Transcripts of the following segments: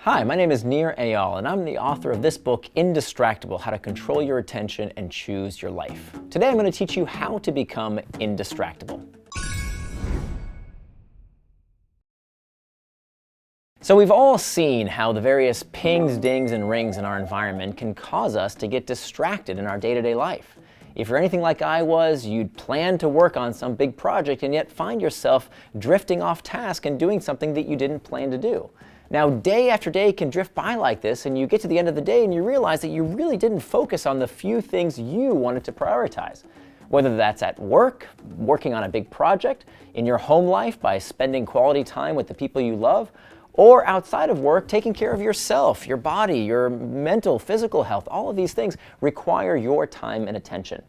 Hi, my name is Nir Eyal, and I'm the author of this book, Indistractable: How to Control Your Attention and Choose Your Life. Today I'm going to teach you how to become indistractable. So we've all seen how the various pings, dings, and rings in our environment can cause us to get distracted in our day-to-day life. If you're anything like I was, you'd plan to work on some big project and yet find yourself drifting off task and doing something that you didn't plan to do. Now, day after day can drift by like this, and you get to the end of the day and you realize that you really didn't focus on the few things you wanted to prioritize. Whether that's at work, working on a big project, in your home life by spending quality time with the people you love, or outside of work, taking care of yourself, your body, your mental, physical health. All of these things require your time and attention.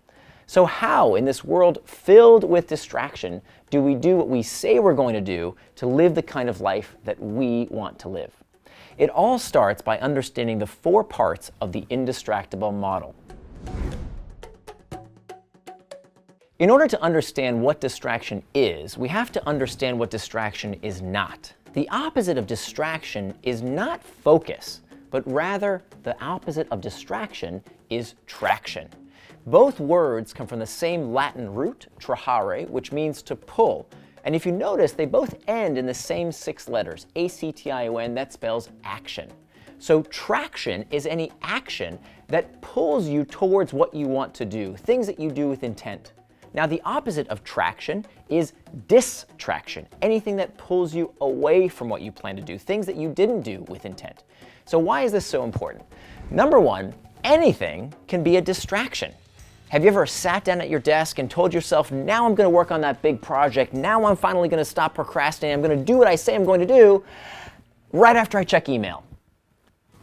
So how, in this world filled with distraction, do we do what we say we're going to do to live the kind of life that we want to live? It all starts by understanding the 4 parts of the Indistractable model. In order to understand what distraction is, we have to understand what distraction is not. The opposite of distraction is not focus, but rather the opposite of distraction is traction. Both words come from the same Latin root, trahare, which means to pull. And if you notice, they both end in the same 6 letters, A-C-T-I-O-N, that spells action. So traction is any action that pulls you towards what you want to do, things that you do with intent. Now, the opposite of traction is distraction, anything that pulls you away from what you plan to do, things that you didn't do with intent. So why is this so important? Number one, anything can be a distraction. Have you ever sat down at your desk and told yourself, now I'm going to work on that big project, now I'm finally going to stop procrastinating, I'm going to do what I say I'm going to do, right after I check email?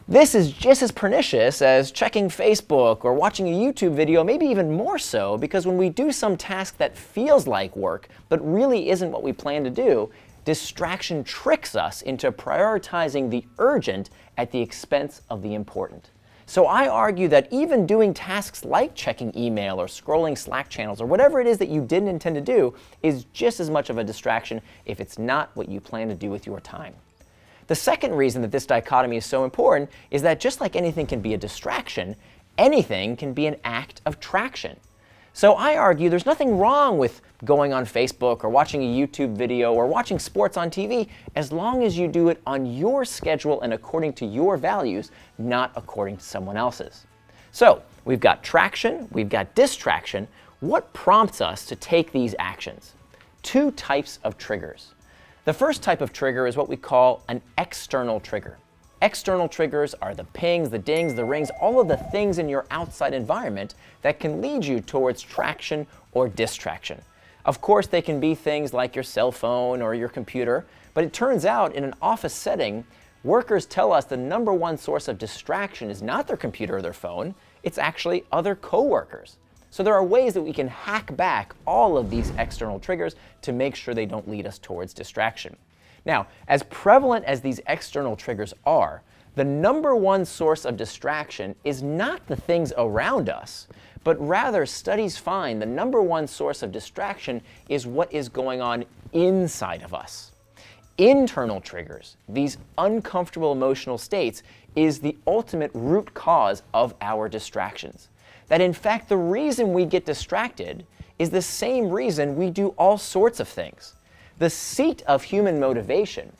This is just as pernicious as checking Facebook or watching a YouTube video, maybe even more so, because when we do some task that feels like work, but really isn't what we plan to do, distraction tricks us into prioritizing the urgent at the expense of the important. So I argue that even doing tasks like checking email or scrolling Slack channels or whatever it is that you didn't intend to do is just as much of a distraction if it's not what you plan to do with your time. The second reason that this dichotomy is so important is that just like anything can be a distraction, anything can be an act of traction. So I argue there's nothing wrong with going on Facebook or watching a YouTube video or watching sports on TV as long as you do it on your schedule and according to your values, not according to someone else's. So we've got traction, we've got distraction. What prompts us to take these actions? 2 types of triggers. The first type of trigger is what we call an external trigger. External triggers are the pings, the dings, the rings, all of the things in your outside environment that can lead you towards traction or distraction. Of course, they can be things like your cell phone or your computer, but it turns out in an office setting, workers tell us the number one source of distraction is not their computer or their phone, it's actually other coworkers. So there are ways that we can hack back all of these external triggers to make sure they don't lead us towards distraction. Now, as prevalent as these external triggers are, the number one source of distraction is not the things around us, but rather studies find the number one source of distraction is what is going on inside of us. Internal triggers, these uncomfortable emotional states, is the ultimate root cause of our distractions. That in fact, the reason we get distracted is the same reason we do all sorts of things. The seat of human motivation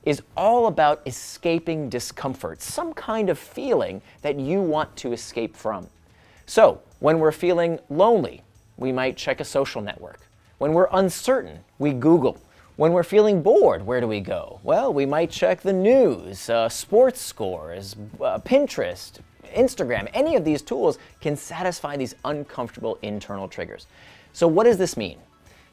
is all about escaping discomfort, some kind of feeling that you want to escape from. So, when we're feeling lonely, we might check a social network. When we're uncertain, we Google. When we're feeling bored, where do we go? Well, we might check the news, sports scores, Pinterest, Instagram. Any of these tools can satisfy these uncomfortable internal triggers. So what does this mean?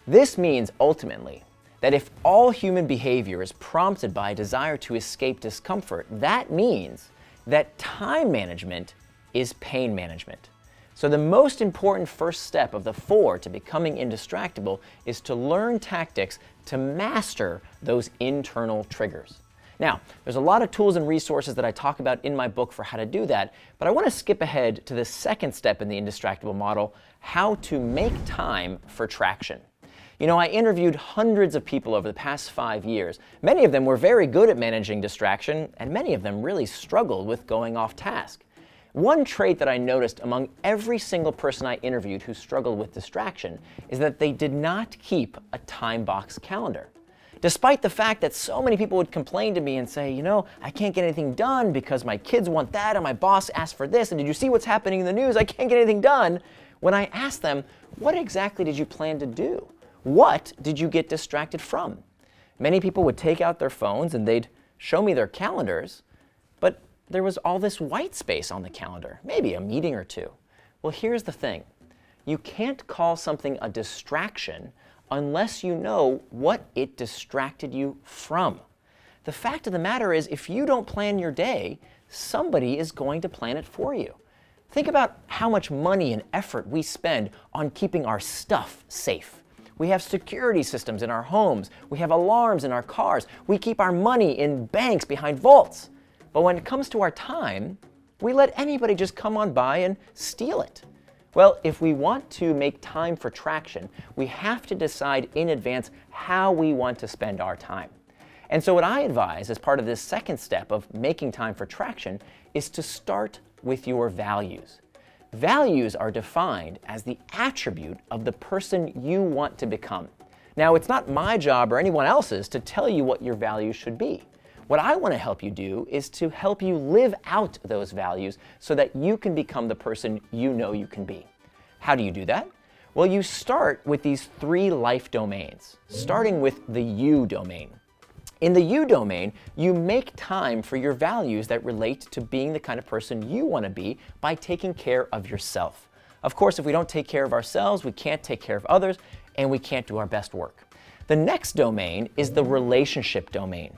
This means ultimately that if all human behavior is prompted by a desire to escape discomfort, that means that time management is pain management. So the most important first step of the 4 to becoming indistractable is to learn tactics to master those internal triggers. Now, there's a lot of tools and resources that I talk about in my book for how to do that, but I want to skip ahead to the second step in the Indistractable model, how to make time for traction. I interviewed hundreds of people over the past 5 years. Many of them were very good at managing distraction, and many of them really struggled with going off task. One trait that I noticed among every single person I interviewed who struggled with distraction is that they did not keep a time box calendar. Despite the fact that so many people would complain to me and say, I can't get anything done because my kids want that and my boss asked for this, and did you see what's happening in the news? I can't get anything done. When I asked them, what exactly did you plan to do? What did you get distracted from? Many people would take out their phones and they'd show me their calendars, but there was all this white space on the calendar, maybe a meeting or two. Well, here's the thing. You can't call something a distraction unless you know what it distracted you from. The fact of the matter is, if you don't plan your day, somebody is going to plan it for you. Think about how much money and effort we spend on keeping our stuff safe. We have security systems in our homes. We have alarms in our cars. We keep our money in banks behind vaults. But when it comes to our time, we let anybody just come on by and steal it. Well, if we want to make time for traction, we have to decide in advance how we want to spend our time. And so what I advise as part of this second step of making time for traction is to start with your values. Values are defined as the attribute of the person you want to become. Now, it's not my job or anyone else's to tell you what your values should be. What I want to help you do is to help you live out those values so that you can become the person you know you can be. How do you do that? Well, you start with these 3 life domains, starting with the you domain. In the you domain, you make time for your values that relate to being the kind of person you want to be by taking care of yourself. Of course, if we don't take care of ourselves, we can't take care of others, and we can't do our best work. The next domain is the relationship domain.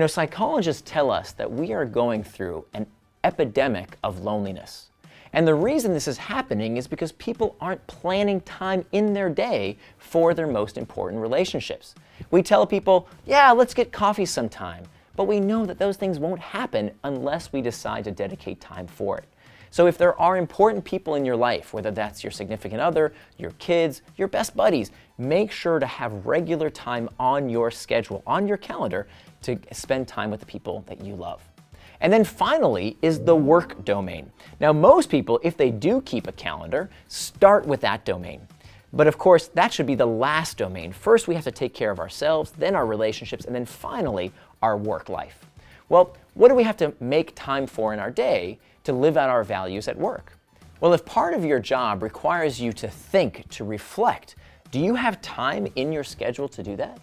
Psychologists tell us that we are going through an epidemic of loneliness. And the reason this is happening is because people aren't planning time in their day for their most important relationships. We tell people, yeah, let's get coffee sometime. But we know that those things won't happen unless we decide to dedicate time for it. So if there are important people in your life, whether that's your significant other, your kids, your best buddies, make sure to have regular time on your schedule, on your calendar, to spend time with the people that you love. And then finally is the work domain. Now, most people, if they do keep a calendar, start with that domain. But of course, that should be the last domain. First, we have to take care of ourselves, then our relationships, and then finally, our work life. Well, what do we have to make time for in our day to live out our values at work? Well, if part of your job requires you to think, to reflect, do you have time in your schedule to do that?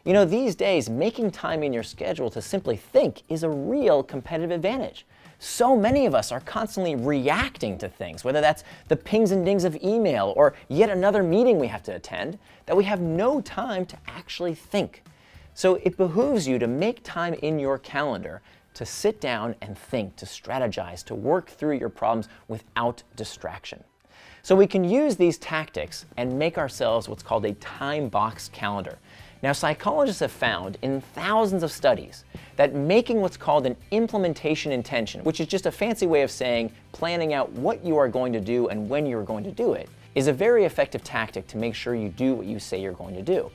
These days, making time in your schedule to simply think is a real competitive advantage. So many of us are constantly reacting to things, whether that's the pings and dings of email or yet another meeting we have to attend, that we have no time to actually think. So it behooves you to make time in your calendar to sit down and think, to strategize, to work through your problems without distraction. So we can use these tactics and make ourselves what's called a time box calendar. Now, psychologists have found in thousands of studies that making what's called an implementation intention, which is just a fancy way of saying planning out what you are going to do and when you are going to do it, is a very effective tactic to make sure you do what you say you're going to do.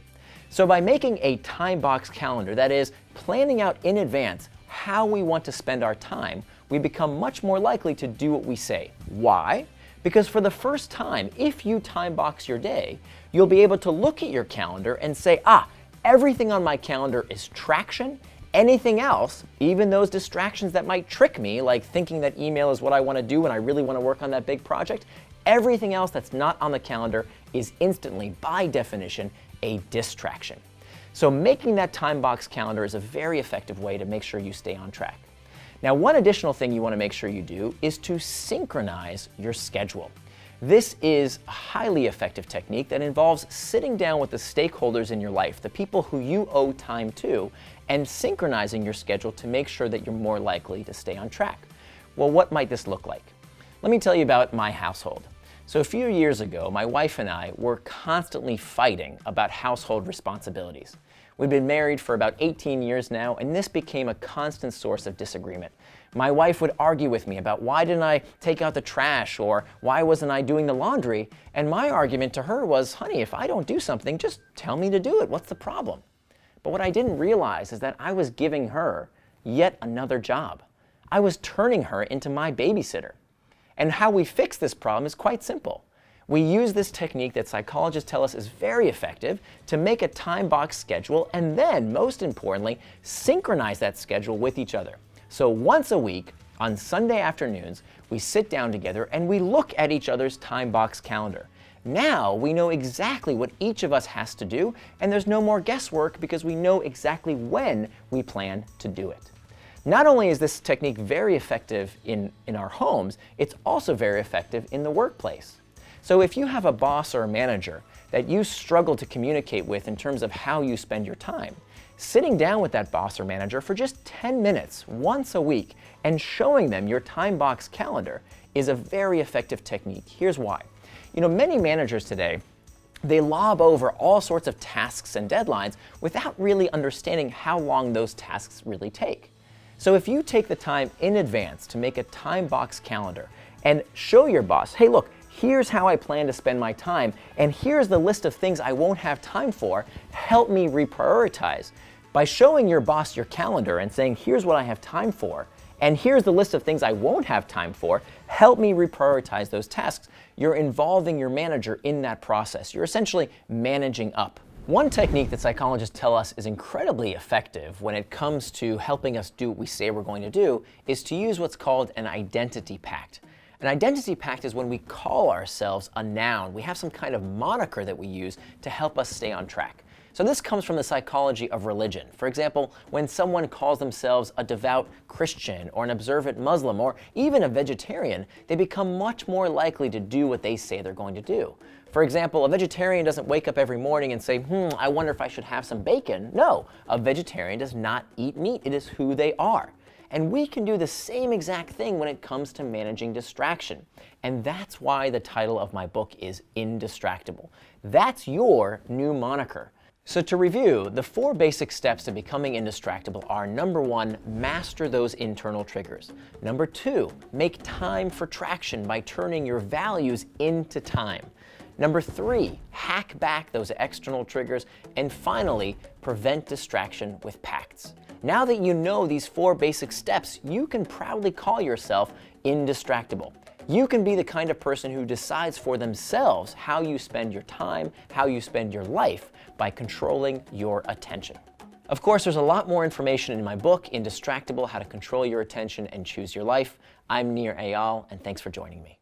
So by making a time box calendar, that is, planning out in advance how we want to spend our time, we become much more likely to do what we say. Why? Because for the first time, if you time box your day, you'll be able to look at your calendar and say, everything on my calendar is traction. Anything else, even those distractions that might trick me, like thinking that email is what I want to do and I really want to work on that big project, everything else that's not on the calendar is instantly, by definition, a distraction. So making that time box calendar is a very effective way to make sure you stay on track. Now, one additional thing you want to make sure you do is to synchronize your schedule. This is a highly effective technique that involves sitting down with the stakeholders in your life, the people who you owe time to, and synchronizing your schedule to make sure that you're more likely to stay on track. Well, what might this look like? Let me tell you about my household. So a few years ago, my wife and I were constantly fighting about household responsibilities. We've been married for about 18 years now, and this became a constant source of disagreement. My wife would argue with me about why didn't I take out the trash or why wasn't I doing the laundry, and my argument to her was, honey, if I don't do something, just tell me to do it. What's the problem? But what I didn't realize is that I was giving her yet another job. I was turning her into my babysitter. And how we fix this problem is quite simple. We use this technique that psychologists tell us is very effective to make a time box schedule and then, most importantly, synchronize that schedule with each other. So once a week, on Sunday afternoons, we sit down together and we look at each other's time box calendar. Now we know exactly what each of us has to do, and there's no more guesswork because we know exactly when we plan to do it. Not only is this technique very effective in our homes, it's also very effective in the workplace. So if you have a boss or a manager that you struggle to communicate with in terms of how you spend your time, sitting down with that boss or manager for just 10 minutes once a week and showing them your time box calendar is a very effective technique. Here's why. Many managers today, they lob over all sorts of tasks and deadlines without really understanding how long those tasks really take. So if you take the time in advance to make a time box calendar and show your boss, hey, look, here's how I plan to spend my time, and here's the list of things I won't have time for, help me reprioritize. By showing your boss your calendar and saying, here's what I have time for, and here's the list of things I won't have time for, help me reprioritize those tasks, you're involving your manager in that process. You're essentially managing up. One technique that psychologists tell us is incredibly effective when it comes to helping us do what we say we're going to do is to use what's called an identity pact. An identity pact is when we call ourselves a noun. We have some kind of moniker that we use to help us stay on track. So this comes from the psychology of religion. For example, when someone calls themselves a devout Christian or an observant Muslim or even a vegetarian, they become much more likely to do what they say they're going to do. For example, a vegetarian doesn't wake up every morning and say, I wonder if I should have some bacon. No, a vegetarian does not eat meat. It is who they are. And we can do the same exact thing when it comes to managing distraction. And that's why the title of my book is Indistractable. That's your new moniker. So to review, the 4 basic steps to becoming indistractable are: number 1, master those internal triggers. Number 2, make time for traction by turning your values into time. Number 3, hack back those external triggers. And finally, prevent distraction with pacts. Now that you know these 4 basic steps, you can proudly call yourself indistractable. You can be the kind of person who decides for themselves how you spend your time, how you spend your life, by controlling your attention. Of course, there's a lot more information in my book, Indistractable: How to Control Your Attention and Choose Your Life. I'm Nir Eyal, and thanks for joining me.